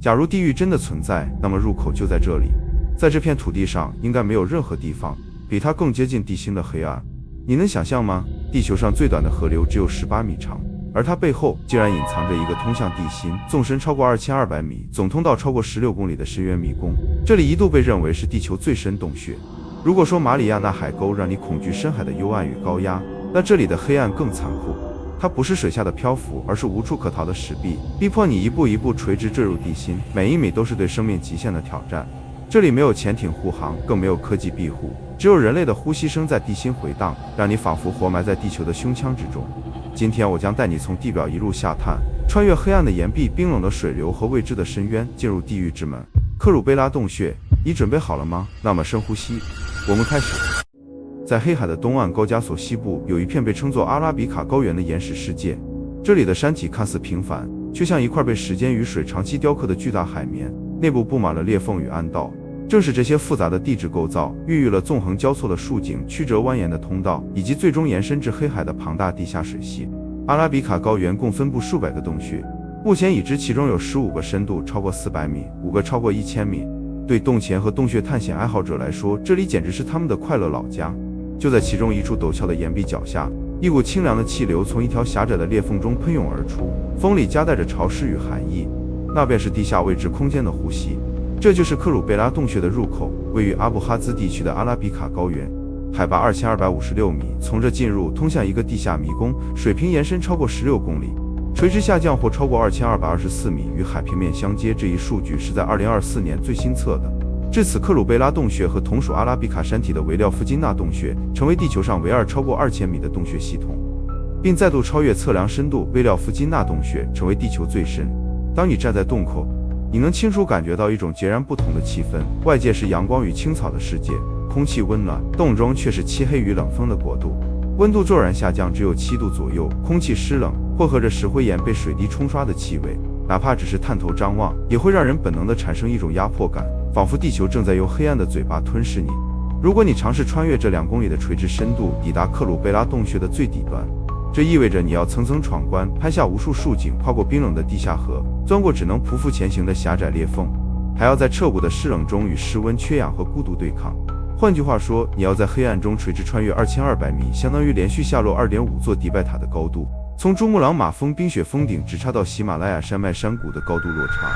假如地狱真的存在，那么入口就在这里。在这片土地上，应该没有任何地方比它更接近地心的黑暗。你能想象吗？地球上最短的河流只有18米长，而它背后竟然隐藏着一个通向地心、纵深超过2200米、总通道超过16公里的深渊迷宫。这里一度被认为是地球最深洞穴。如果说马里亚纳海沟让你恐惧深海的幽暗与高压，那这里的黑暗更残酷。它不是水下的漂浮，而是无处可逃的石壁，逼迫你一步一步垂直坠入地心，每一米都是对生命极限的挑战。这里没有潜艇护航，更没有科技庇护，只有人类的呼吸声在地心回荡，让你仿佛活埋在地球的胸腔之中。今天我将带你从地表一路下探，穿越黑暗的岩壁、冰冷的水流和未知的深渊，进入地狱之门——克鲁贝拉洞穴。你准备好了吗？那么深呼吸，我们开始。在黑海的东岸高加索西部，有一片被称作阿拉比卡高原的岩石世界。这里的山体看似平凡，却像一块被时间与水长期雕刻的巨大海绵，内部布满了裂缝与暗道。正是这些复杂的地质构造，孕育了纵横交错的竖井、曲折蜿蜒的通道，以及最终延伸至黑海的庞大地下水系。阿拉比卡高原共分布数百个洞穴，目前已知其中有15个深度超过400米，5个超过1000米。对洞前和洞穴探险爱好者来说，这里简直是他们的快乐老家。就在其中一处陡峭的岩壁脚下，一股清凉的气流从一条狭窄的裂缝中喷涌而出，风里夹带着潮湿与寒意，那便是地下未知空间的呼吸。这就是克鲁贝拉洞穴的入口，位于阿布哈兹地区的阿拉比卡高原，海拔2256米。从这进入，通向一个地下迷宫，水平延伸超过16公里，垂直下降或超过2224米，与海平面相接。这一数据是在2024年最新测的。至此，克鲁贝拉洞穴和同属阿拉比卡山体的维廖夫金纳洞穴成为地球上唯二超过2000米的洞穴系统，并再度超越测量深度维廖夫金纳洞穴，成为地球最深。当你站在洞口，你能清楚感觉到一种截然不同的气氛，外界是阳光与青草的世界，空气温暖，洞中却是漆黑与冷风的国度。温度骤然下降，只有7度左右，空气湿冷，混合着石灰岩被水滴冲刷的气味，哪怕只是探头张望，也会让人本能地产生一种压迫感，仿佛地球正在由黑暗的嘴巴吞噬你。如果你尝试穿越这2公里的垂直深度，抵达克鲁贝拉洞穴的最底端，这意味着你要层层闯关，拍下无数竖井，跨过冰冷的地下河，钻过只能匍匐前行的狭窄裂缝，还要在彻骨的湿冷中与室温、缺氧和孤独对抗。换句话说，你要在黑暗中垂直穿越2200米，相当于连续下落2.5座迪拜塔的高度，从珠穆朗玛峰冰雪峰顶直插到喜马拉雅山脉山谷的高度落差。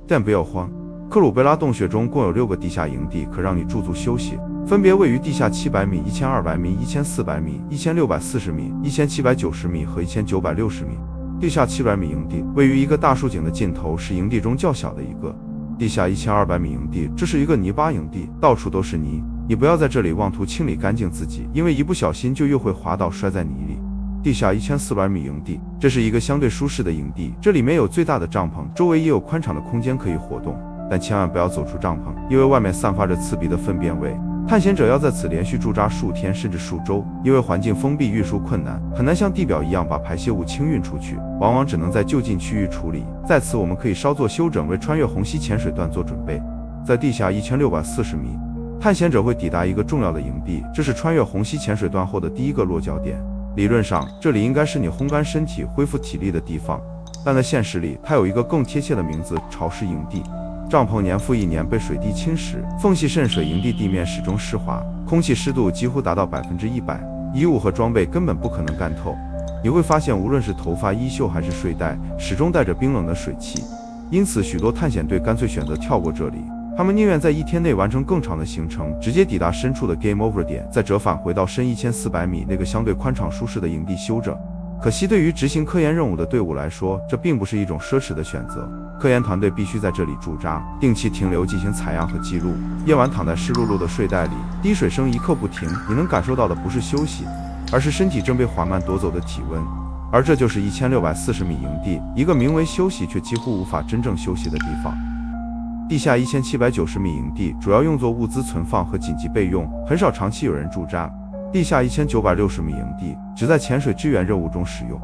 但不要慌，克鲁贝拉洞穴中共有6个地下营地可让你驻足休息，分别位于地下700米、1200米、1400米、1640米、1790米和1960米。地下700米营地位于一个大竖井的尽头，是营地中较小的一个。地下1200米营地，这是一个泥巴营地，到处都是泥，你不要在这里妄图清理干净自己，因为一不小心就又会滑倒摔在泥里。地下1400米营地，这是一个相对舒适的营地，这里面有最大的帐篷，周围也有宽敞的空间可以活动，但千万不要走出帐篷，因为外面散发着刺鼻的粪便味。探险者要在此连续驻扎数天甚至数周，因为环境封闭，运输困难，很难像地表一样把排泄物清运出去，往往只能在就近区域处理。在此我们可以稍作休整，为穿越虹吸潜水段做准备。在地下1640米，探险者会抵达一个重要的营地，这是穿越虹吸潜水段后的第一个落脚点。理论上，这里应该是你烘干身体、恢复体力的地方，但在现实里，它有一个更贴切的名字——潮湿营地。帐篷年复一年被水滴侵蚀，缝隙渗水，营地地面始终湿滑，空气湿度几乎达到100%，衣物和装备根本不可能干透。你会发现，无论是头发、衣袖还是睡袋，始终带着冰冷的水汽。因此，许多探险队干脆选择跳过这里，他们宁愿在1天内完成更长的行程，直接抵达深处的 Game Over 点，再折返回到深1400米那个相对宽敞舒适的营地休整。可惜，对于执行科研任务的队伍来说，这并不是一种奢侈的选择。科研团队必须在这里驻扎，定期停留进行采样和记录。夜晚躺在湿漉漉的睡袋里，滴水声一刻不停，你能感受到的不是休息，而是身体正被缓慢夺走的体温。而这就是1640米营地，一个名为休息却几乎无法真正休息的地方。地下1790米营地主要用作物资存放和紧急备用，很少长期有人驻扎。地下1960米营地只在潜水支援任务中使用。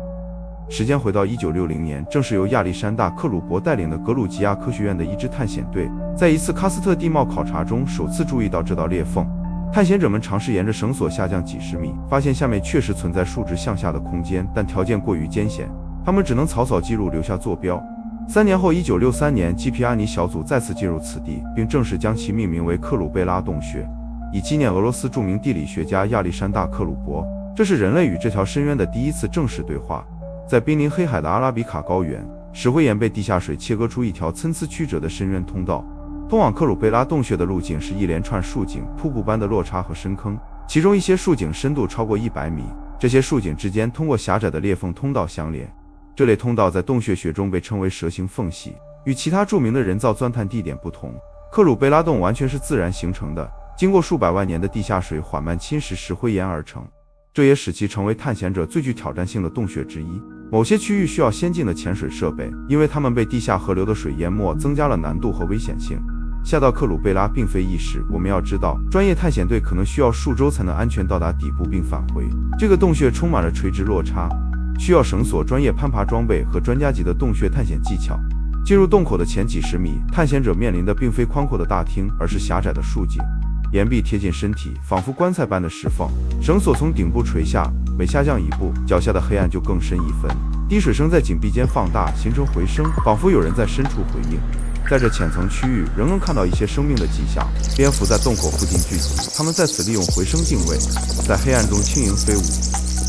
时间回到1960年，正是由亚历山大·克鲁伯带领的格鲁吉亚科学院的一支探险队，在一次喀斯特地貌考察中首次注意到这道裂缝。探险者们尝试沿着绳索下降几十米，发现下面确实存在竖直向下的空间，但条件过于艰险，他们只能草草记录留下坐标。3年后，1963年，基皮阿尼小组再次进入此地，并正式将其命名为克鲁贝拉洞穴，以纪念俄罗斯著名地理学家亚历山大·克鲁伯。这是人类与这条深渊的第一次正式对话。在濒临黑海的阿拉比卡高原，石灰岩被地下水切割出一条参差曲折的深渊通道。通往克鲁贝拉洞穴的路径是一连串竖井、瀑布般的落差和深坑，其中一些竖井深度超过100米。这些竖井之间通过狭窄的裂缝通道相连。这类通道在洞穴学中被称为蛇形缝隙。与其他著名的人造钻探地点不同，克鲁贝拉洞完全是自然形成的，经过数百万年的地下水缓慢侵蚀石灰岩而成。这也使其成为探险者最具挑战性的洞穴之一。某些区域需要先进的潜水设备，因为它们被地下河流的水淹没，增加了难度和危险性。下到克鲁贝拉并非易事，我们要知道，专业探险队可能需要数周才能安全到达底部并返回。这个洞穴充满了垂直落差，需要绳索、专业攀爬装备和专家级的洞穴探险技巧。进入洞口的前几十米，探险者面临的并非宽阔的大厅，而是狭窄的竖井。岩壁贴近身体，仿佛棺材般的石缝，绳索从顶部垂下，每下降一步，脚下的黑暗就更深一分。滴水声在井壁间放大，形成回声，仿佛有人在深处回应。在这浅层区域，仍能看到一些生命的迹象。蝙蝠在洞口附近聚集，它们在此利用回声定位，在黑暗中轻盈飞舞。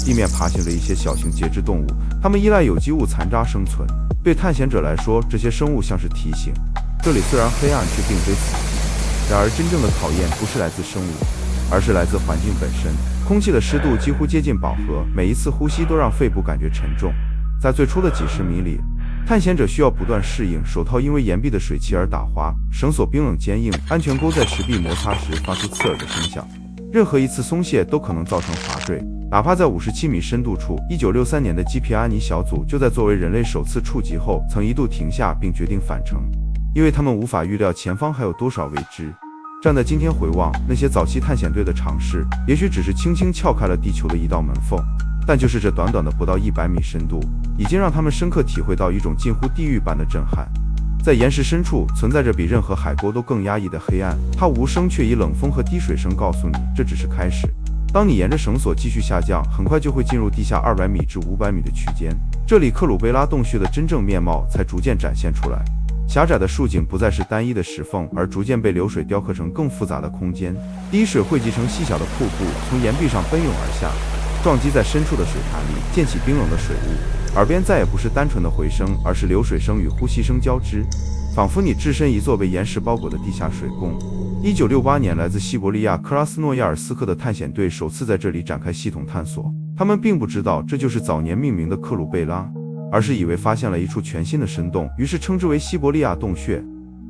地面爬行着一些小型节肢动物，它们依赖有机物残渣生存。对探险者来说，这些生物像是提醒：这里虽然黑暗，却并非死寂。然而，真正的考验不是来自生物，而是来自环境本身。空气的湿度几乎接近饱和，每一次呼吸都让肺部感觉沉重。在最初的几十米里，探险者需要不断适应，手套因为岩壁的水汽而打滑，绳索冰冷坚硬，安全钩在石壁摩擦时发出刺耳的声响。任何一次松懈都可能造成滑坠。哪怕在57米深度处，1963年的基皮阿尼小组就在作为人类首次触及后，曾一度停下并决定返程，因为他们无法预料前方还有多少未知。站在今天回望，那些早期探险队的尝试，也许只是轻轻撬开了地球的一道门缝，但就是这短短的不到100米深度，已经让他们深刻体会到一种近乎地狱般的震撼。在岩石深处存在着比任何海沟都更压抑的黑暗，它无声却以冷风和滴水声告诉你，这只是开始。当你沿着绳索继续下降，很快就会进入地下200米至500米的区间，这里克鲁贝拉洞穴的真正面貌才逐渐展现出来。狭窄的竖井不再是单一的石缝，而逐渐被流水雕刻成更复杂的空间。滴水汇集成细小的瀑布，从岩壁上奔涌而下，撞击在深处的水潭里，溅起冰冷的水雾。耳边再也不是单纯的回声，而是流水声与呼吸声交织，仿佛你置身一座被岩石包裹的地下水宫。1968年，来自西伯利亚克拉斯诺亚尔斯克的探险队首次在这里展开系统探索。他们并不知道这就是早年命名的克鲁贝拉，而是以为发现了一处全新的深洞，于是称之为西伯利亚洞穴。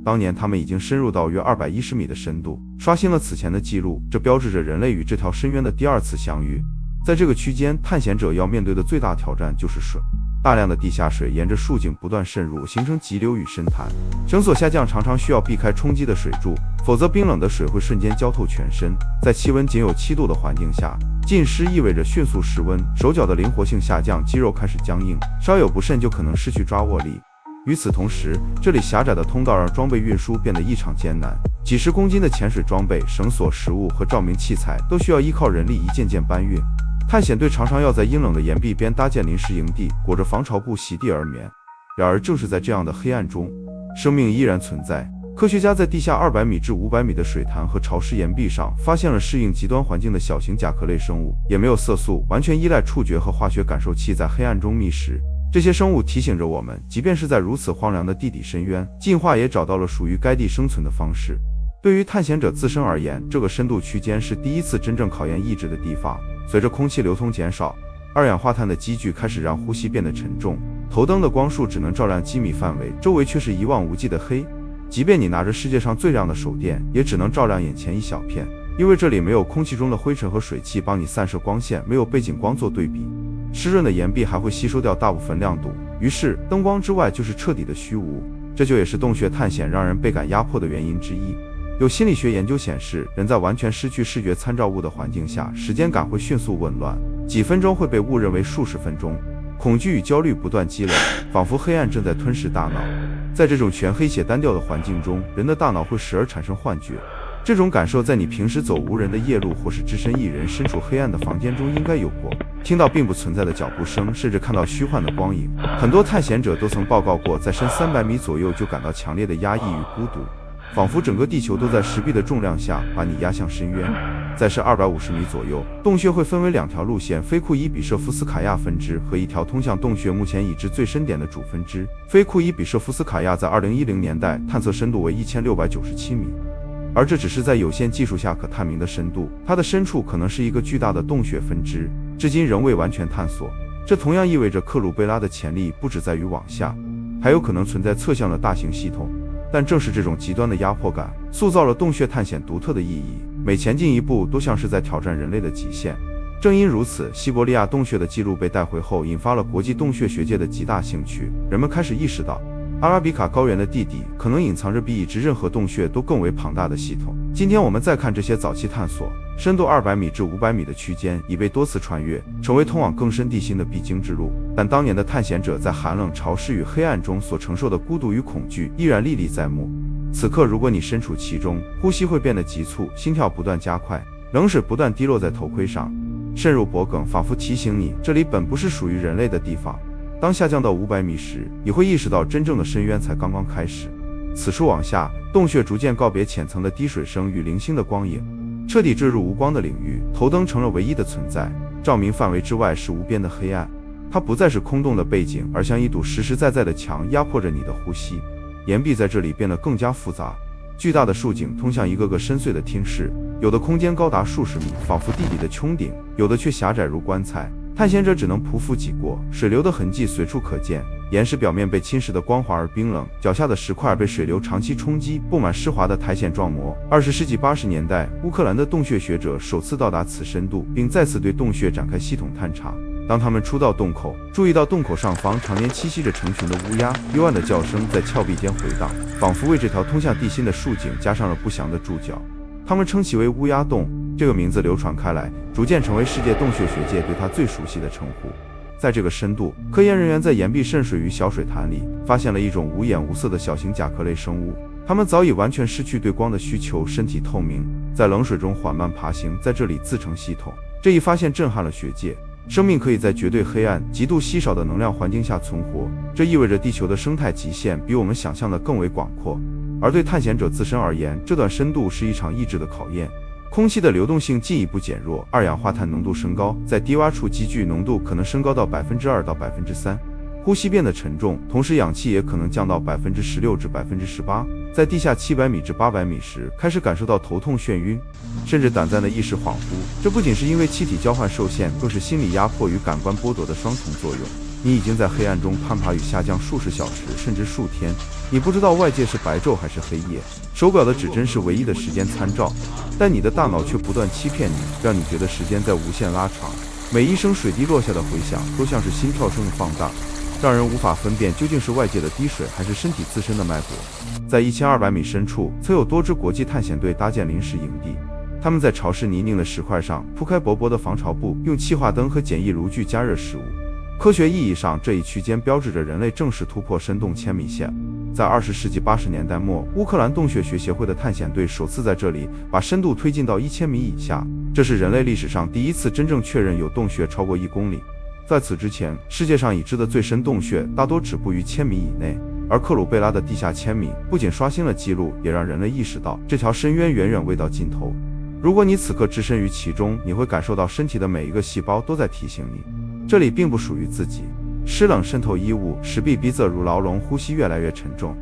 当年他们已经深入到约210米的深度，刷新了此前的记录，这标志着人类与这条深渊的第二次相遇。在这个区间，探险者要面对的最大挑战就是水。大量的地下水沿着竖井不断渗入，形成急流与深潭。绳索下降常常需要避开冲击的水柱，否则冰冷的水会瞬间浇透全身。在气温仅有7度的环境下，浸湿意味着迅速失温，手脚的灵活性下降，肌肉开始僵硬，稍有不慎就可能失去抓握力。与此同时，这里狭窄的通道让装备运输变得异常艰难，几十公斤的潜水装备、绳索、食物和照明器材都需要依靠人力一件件搬运。探险队常常要在阴冷的岩壁边搭建临时营地，裹着防潮布席地而眠。然而正是在这样的黑暗中，生命依然存在。科学家在地下200米至500米的水潭和潮湿岩壁上发现了适应极端环境的小型甲壳类生物，也没有色素，完全依赖触觉和化学感受器在黑暗中觅食。这些生物提醒着我们，即便是在如此荒凉的地底深渊，进化也找到了属于该地生存的方式。对于探险者自身而言，这个深度区间是第一次真正考验意志的地方。随着空气流通减少，二氧化碳的积聚开始让呼吸变得沉重，头灯的光束只能照亮几米范围，周围却是一望无际的黑。即便你拿着世界上最亮的手电，也只能照亮眼前一小片，因为这里没有空气中的灰尘和水汽帮你散射光线，没有背景光做对比。湿润的岩壁还会吸收掉大部分亮度，于是灯光之外就是彻底的虚无。这就也是洞穴探险让人倍感压迫的原因之一。有心理学研究显示，人在完全失去视觉参照物的环境下，时间感会迅速紊乱，几分钟会被误认为数十分钟。恐惧与焦虑不断积累，仿佛黑暗正在吞噬大脑。在这种全黑且单调的环境中，人的大脑会时而产生幻觉，这种感受在你平时走无人的夜路，或是只身一人身处黑暗的房间中应该有过。听到并不存在的脚步声，甚至看到虚幻的光影。很多探险者都曾报告过，在深300米左右就感到强烈的压抑与孤独，仿佛整个地球都在石壁的重量下把你压向深渊。在深250米左右，洞穴会分为2条路线：菲库伊比舍夫斯卡亚分支和一条通向洞穴目前已知最深点的主分支。菲库伊比舍夫斯卡亚在2010年代探测深度为1697米，而这只是在有限技术下可探明的深度，它的深处可能是一个巨大的洞穴分支，至今仍未完全探索。这同样意味着克鲁贝拉的潜力不只在于往下，还有可能存在侧向的大型系统。但正是这种极端的压迫感，塑造了洞穴探险独特的意义，每前进一步都像是在挑战人类的极限。正因如此，西伯利亚洞穴的记录被带回后，引发了国际洞穴学界的极大兴趣。人们开始意识到，阿拉比卡高原的地底可能隐藏着比已知任何洞穴都更为庞大的系统。今天我们再看这些早期探索，深度200米至500米的区间已被多次穿越，成为通往更深地心的必经之路。但当年的探险者在寒冷、潮湿与黑暗中所承受的孤独与恐惧依然历历在目。此刻，如果你身处其中，呼吸会变得急促，心跳不断加快，冷水不断滴落在头盔上，渗入脖颈，仿佛提醒你，这里本不是属于人类的地方。当下降到500米时，你会意识到真正的深渊才刚刚开始。此处往下，洞穴逐渐告别浅层的滴水声与零星的光影，彻底坠入无光的领域。头灯成了唯一的存在，照明范围之外是无边的黑暗。它不再是空洞的背景，而像一堵实实在在的墙，压迫着你的呼吸。岩壁在这里变得更加复杂，巨大的竖井通向一个个深邃的厅室，有的空间高达数十米，仿佛地底的穹顶，有的却狭窄如棺材。探险者只能匍匐挤过，水流的痕迹随处可见，岩石表面被侵蚀得光滑而冰冷，脚下的石块被水流长期冲击，布满湿滑的苔藓状膜。20世纪80年代，乌克兰的洞穴学者首次到达此深度，并再次对洞穴展开系统探查。当他们出到洞口，注意到洞口上方常年栖息着成群的乌鸦，幽暗的叫声在峭壁间回荡，仿佛为这条通向地心的竖井加上了不祥的注脚。他们称其为乌鸦洞，这个名字流传开来，逐渐成为世界洞穴学界对它最熟悉的称呼。在这个深度，科研人员在岩壁渗水于小水潭里，发现了一种无眼无色的小型甲壳类生物。它们早已完全失去对光的需求，身体透明，在冷水中缓慢爬行，在这里自成系统。这一发现震撼了学界。生命可以在绝对黑暗、极度稀少的能量环境下存活，这意味着地球的生态极限比我们想象的更为广阔。而对探险者自身而言，这段深度是一场意志的考验。空气的流动性进一步减弱，二氧化碳浓度升高，在低洼处积聚浓度可能升高到2%到3%。呼吸变得沉重，同时氧气也可能降到16%至18%。在地下700米至800米时，开始感受到头痛、眩晕，甚至短暂的意识恍惚。这不仅是因为气体交换受限，更是心理压迫与感官剥夺的双重作用。你已经在黑暗中攀爬与下降数十小时，甚至数天。你不知道外界是白昼还是黑夜，手表的指针是唯一的时间参照，但你的大脑却不断欺骗你，让你觉得时间在无限拉长。每一声水滴落下的回响，都像是心跳声的放大，让人无法分辨究竟是外界的滴水还是身体自身的脉搏。在1200米深处，曾有多支国际探险队搭建临时营地，他们在潮湿泥泞的石块上铺开薄薄的防潮布，用气化灯和简易炉具加热食物。科学意义上，这一区间标志着人类正式突破深洞1000米线。在20世纪80年代末，乌克兰洞穴学协会的探险队首次在这里把深度推进到1000米以下，这是人类历史上第一次真正确认有洞穴超过1公里。在此之前，世界上已知的最深洞穴大多止步于1000米以内，而克鲁贝拉的地下1000米不仅刷新了纪录，也让人类意识到这条深渊远远未到尽头。如果你此刻置身于其中，你会感受到身体的每一个细胞都在提醒你，这里并不属于自己。湿冷渗透衣物，石壁逼仄如牢笼，呼吸越来越沉重，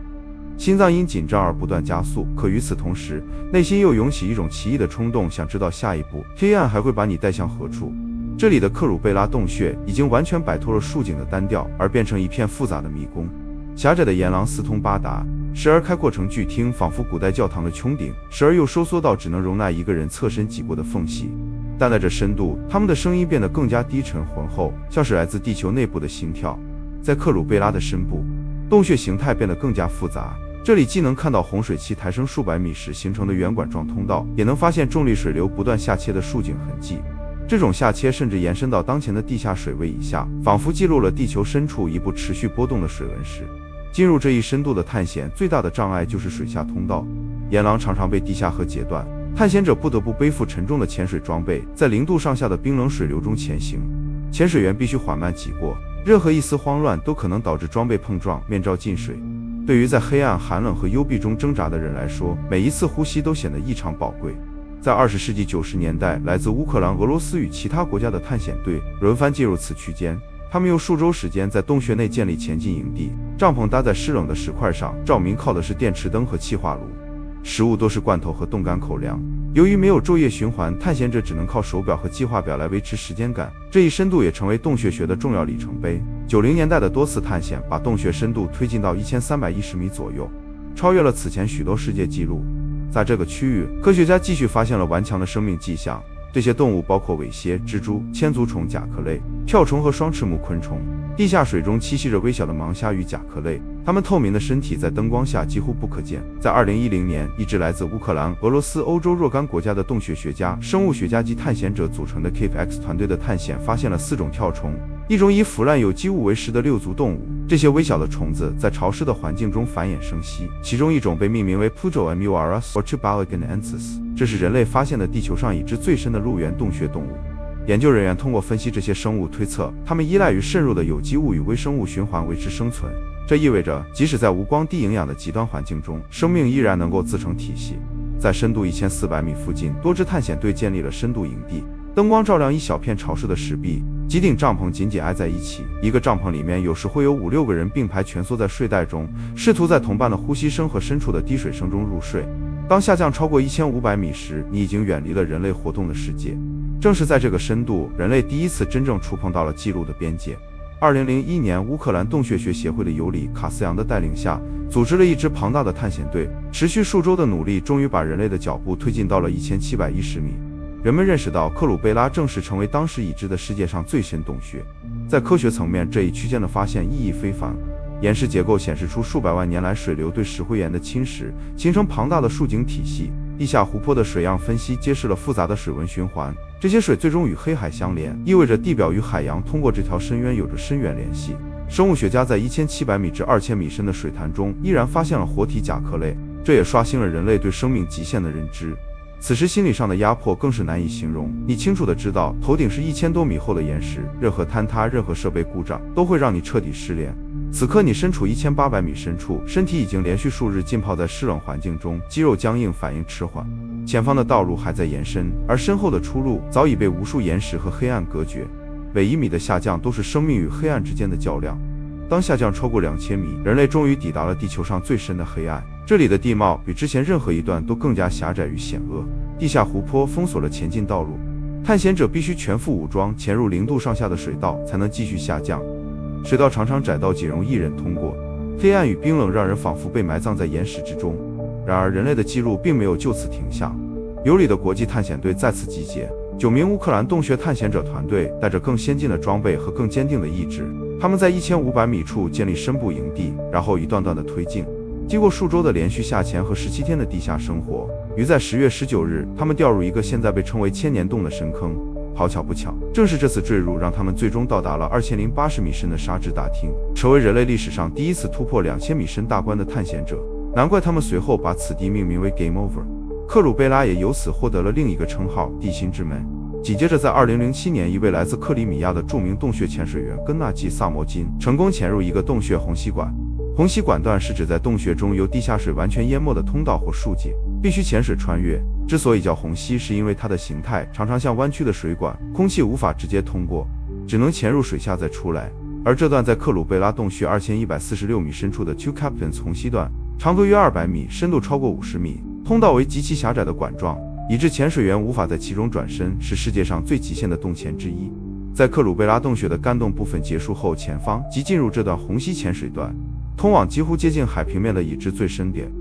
心脏因紧张而不断加速。可与此同时，内心又涌起一种奇异的冲动，想知道下一步黑暗还会把你带向何处。这里的克鲁贝拉洞穴已经完全摆脱了竖井的单调，而变成一片复杂的迷宫。狭窄的岩廊四通八达，时而开阔成巨厅，仿佛古代教堂的穹顶，时而又收缩到只能容纳一个人侧身挤过的缝隙。但在这深度，他们的声音变得更加低沉浑厚，像是来自地球内部的心跳。在克鲁贝拉的深部，洞穴形态变得更加复杂。这里既能看到洪水期抬升数百米时形成的圆管状通道，也能发现重力水流不断下切的竖井痕迹。这种下切甚至延伸到当前的地下水位以下，仿佛记录了地球深处一部持续波动的水纹石。进入这一深度的探险，最大的障碍就是水下通道。岩廊常常被地下河截断，探险者不得不背负沉重的潜水装备，在0度上下的冰冷水流中前行。潜水员必须缓慢挤过，任何一丝慌乱都可能导致装备碰撞、面罩进水。对于在黑暗、寒冷和幽闭中挣扎的人来说，每一次呼吸都显得异常宝贵。在20世纪90年代，来自乌克兰、俄罗斯与其他国家的探险队轮番进入此区间。他们用数周时间在洞穴内建立前进营地，帐篷搭在湿冷的石块上，照明靠的是电池灯和气化炉，食物多是罐头和冻干口粮。由于没有昼夜循环，探险者只能靠手表和计划表来维持时间感。这一深度也成为洞穴学的重要里程碑。90年代的多次探险把洞穴深度推进到1310米左右，超越了此前许多世界纪录。在这个区域，科学家继续发现了顽强的生命迹象。这些动物包括尾蝎、蜘蛛、千足虫、甲壳类、跳虫和双翅目昆虫。地下水中栖息着微小的盲虾与甲壳类，它们透明的身体在灯光下几乎不可见。在2010年，一支来自乌克兰、俄罗斯、欧洲若干国家的洞穴学家、生物学家及探险者组成的 Cave X 团队的探险发现了4种跳虫，一种以腐烂有机物为食的6足动物。这些微小的虫子在潮湿的环境中繁衍生息，其中一种被命名为 Pujoamurus orchibalaganensis， 这是人类发现的地球上已知最深的陆源洞穴动物。研究人员通过分析这些生物推测，它们依赖于渗入的有机物与微生物循环维持生存。这意味着，即使在无光低营养的极端环境中，生命依然能够自成体系。在深度1400米附近，多支探险队建立了深度营地，灯光照亮一小片潮湿的石壁，几顶帐篷紧紧挨在一起。一个帐篷里面有时会有5-6个人并排蜷缩在睡袋中，试图在同伴的呼吸声和深处的滴水声中入睡。当下降超过1500米时，你已经远离了人类活动的世界。正是在这个深度，人类第一次真正触碰到了记录的边界。2001年，乌克兰洞穴学协会的尤里·卡斯扬的带领下，组织了一支庞大的探险队，持续数周的努力终于把人类的脚步推进到了1710米。人们认识到克鲁贝拉正式成为当时已知的世界上最深洞穴。在科学层面，这一区间的发现意义非凡。岩石结构显示出数百万年来水流对石灰岩的侵蚀，形成庞大的竖井体系。地下湖泊的水样分析揭示了复杂的水文循环，这些水最终与黑海相连，意味着地表与海洋通过这条深渊有着深远联系。生物学家在1700米至2000米深的水潭中依然发现了活体甲壳类，这也刷新了人类对生命极限的认知。此时心理上的压迫更是难以形容。你清楚地知道，头顶是1000多米厚的岩石，任何坍塌、任何设备故障都会让你彻底失联。此刻你身处1800米深处，身体已经连续数日浸泡在湿冷环境中，肌肉僵硬，反应迟缓。前方的道路还在延伸，而身后的出路早已被无数岩石和黑暗隔绝。每1米的下降都是生命与黑暗之间的较量。当下降超过2000米，人类终于抵达了地球上最深的黑暗。这里的地貌比之前任何一段都更加狭窄与险恶，地下湖泊封锁了前进道路，探险者必须全副武装潜入0度上下的水道才能继续下降。水道常常窄到仅容一人通过，黑暗与冰冷让人仿佛被埋葬在岩石之中。然而人类的记录并没有就此停下，尤里的国际探险队再次集结，9名乌克兰洞穴探险者团队带着更先进的装备和更坚定的意志，他们在1500米处建立深部营地，然后一段段的推进。经过数周的连续下潜和17天的地下生活，于在10月19日，他们掉入一个现在被称为千年洞的深坑。好巧不巧，正是这次坠入让他们最终到达了2080米深的沙质大厅，成为人类历史上第一次突破2000米深大关的探险者。难怪他们随后把此地命名为 Game Over。克鲁贝拉也由此获得了另一个称号——地心之门。紧接着，在2007年，一位来自克里米亚的著名洞穴潜水员根纳季·萨摩金成功潜入一个洞穴虹吸管。虹吸管段是指在洞穴中由地下水完全淹没的通道或竖井，必须潜水穿越。之所以叫虹吸，是因为它的形态常常像弯曲的水管，空气无法直接通过，只能潜入水下再出来。而这段在克鲁贝拉洞穴2146米深处的 Two Captains 虹吸段，长度约200米，深度超过50米，通道为极其狭窄的管状，以致潜水员无法在其中转身，是世界上最极限的洞潜之一。在克鲁贝拉洞穴的干洞部分结束后，前方即进入这段虹吸潜水段，通往几乎接近海平面的已知最深点。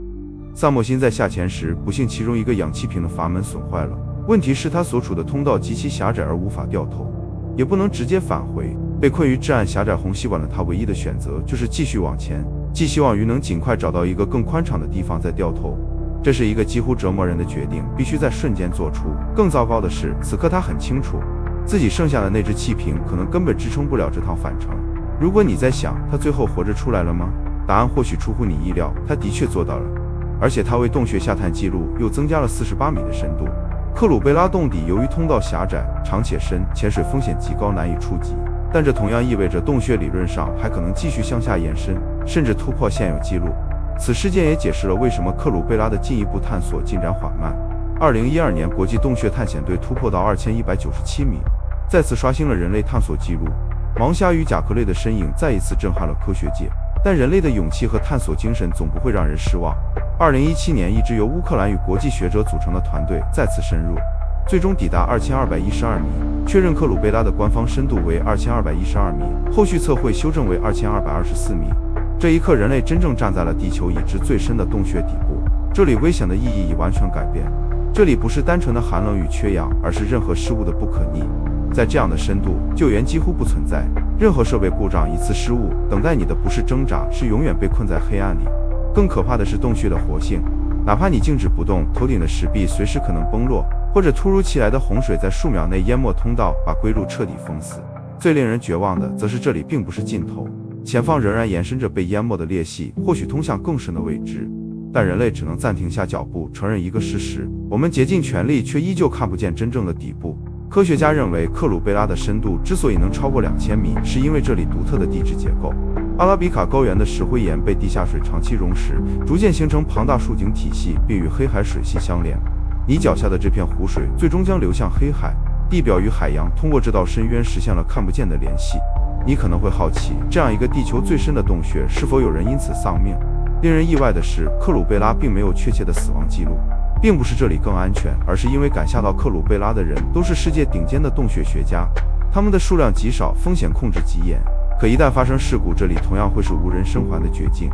萨莫辛在下潜时，不幸其中一个氧气瓶的阀门损坏了。问题是他所处的通道极其狭窄而无法掉头，也不能直接返回。被困于至暗狭窄虹吸管的他，唯一的选择就是继续往前，寄希望于能尽快找到一个更宽敞的地方再掉头。这是一个几乎折磨人的决定，必须在瞬间做出。更糟糕的是，此刻他很清楚，自己剩下的那只气瓶可能根本支撑不了这趟返程。如果你在想他最后活着出来了吗？答案或许出乎你意料，他的确做到了。而且它为洞穴下探记录又增加了48米的深度。克鲁贝拉洞底由于通道狭窄、长且深，潜水风险极高，难以触及。但这同样意味着洞穴理论上还可能继续向下延伸，甚至突破现有记录。此事件也解释了为什么克鲁贝拉的进一步探索进展缓慢。2012年，国际洞穴探险队突破到2197米，再次刷新了人类探索记录。盲虾与甲壳类的身影再一次震撼了科学界，但人类的勇气和探索精神总不会让人失望。2017年，一支由乌克兰与国际学者组成的团队再次深入，最终抵达2212米，确认克鲁贝拉的官方深度为2212米，后续测绘修正为2224米。这一刻，人类真正站在了地球已知最深的洞穴底部，这里危险的意义已完全改变。这里不是单纯的寒冷与缺氧，而是任何事物的不可逆。在这样的深度，救援几乎不存在，任何设备故障、一次失误，等待你的不是挣扎，是永远被困在黑暗里。更可怕的是洞穴的活性，哪怕你静止不动，头顶的石壁随时可能崩落，或者突如其来的洪水在数秒内淹没通道，把归路彻底封死。最令人绝望的，则是这里并不是尽头，前方仍然延伸着被淹没的裂隙，或许通向更深的未知。但人类只能暂停下脚步，承认一个事实：我们竭尽全力，却依旧看不见真正的底部。科学家认为，克鲁贝拉的深度之所以能超过2000米，是因为这里独特的地质结构。阿拉比卡高原的石灰岩被地下水长期溶蚀，逐渐形成庞大竖井体系，并与黑海水系相连。你脚下的这片湖水最终将流向黑海，地表与海洋通过这道深渊实现了看不见的联系。你可能会好奇，这样一个地球最深的洞穴，是否有人因此丧命？令人意外的是，克鲁贝拉并没有确切的死亡记录，并不是这里更安全，而是因为敢下到克鲁贝拉的人都是世界顶尖的洞穴学家，他们的数量极少，风险控制极严。可一旦发生事故，这里同样会是无人生还的绝境。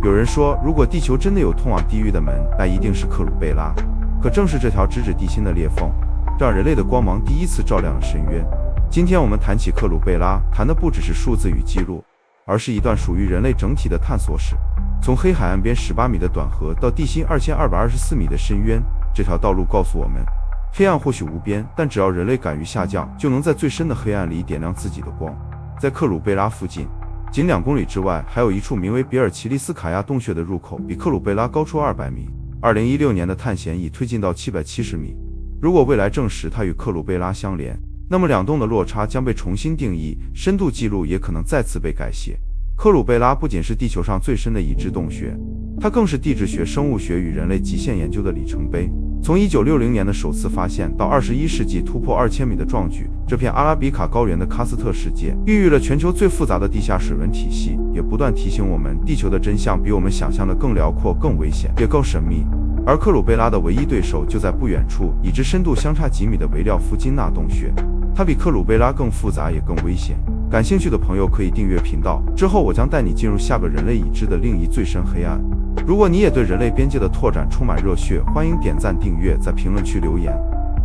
有人说，如果地球真的有通往地狱的门，那一定是克鲁贝拉。可正是这条直指地心的裂缝，让人类的光芒第一次照亮了深渊。今天我们谈起克鲁贝拉，谈的不只是数字与记录，而是一段属于人类整体的探索史。从黑海岸边18米的短河到地心2224米的深渊，这条道路告诉我们，黑暗或许无边，但只要人类敢于下降，就能在最深的黑暗里点亮自己的光。在克鲁贝拉附近，仅2公里之外，还有一处名为比尔奇利斯卡亚洞穴的入口，比克鲁贝拉高出200米。2016年的探险已推进到770米。如果未来证实它与克鲁贝拉相连，那么两洞的落差将被重新定义，深度记录也可能再次被改写。克鲁贝拉不仅是地球上最深的已知洞穴，它更是地质学、生物学与人类极限研究的里程碑。从1960年的首次发现到21世纪突破2000米的壮举，这片阿拉比卡高原的喀斯特世界孕育了全球最复杂的地下水文体系，也不断提醒我们，地球的真相比我们想象的更辽阔、更危险，也更神秘。而克鲁贝拉的唯一对手就在不远处，已知深度相差几米的维廖夫金纳洞穴，它比克鲁贝拉更复杂，也更危险。感兴趣的朋友可以订阅频道，之后我将带你进入下个人类已知的另一最深黑暗。如果你也对人类边界的拓展充满热血，欢迎点赞订阅，在评论区留言，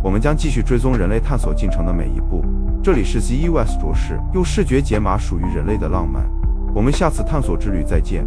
我们将继续追踪人类探索进程的每一步。这里是 ZEWEST 卓氏，用视觉解码属于人类的浪漫，我们下次探索之旅再见。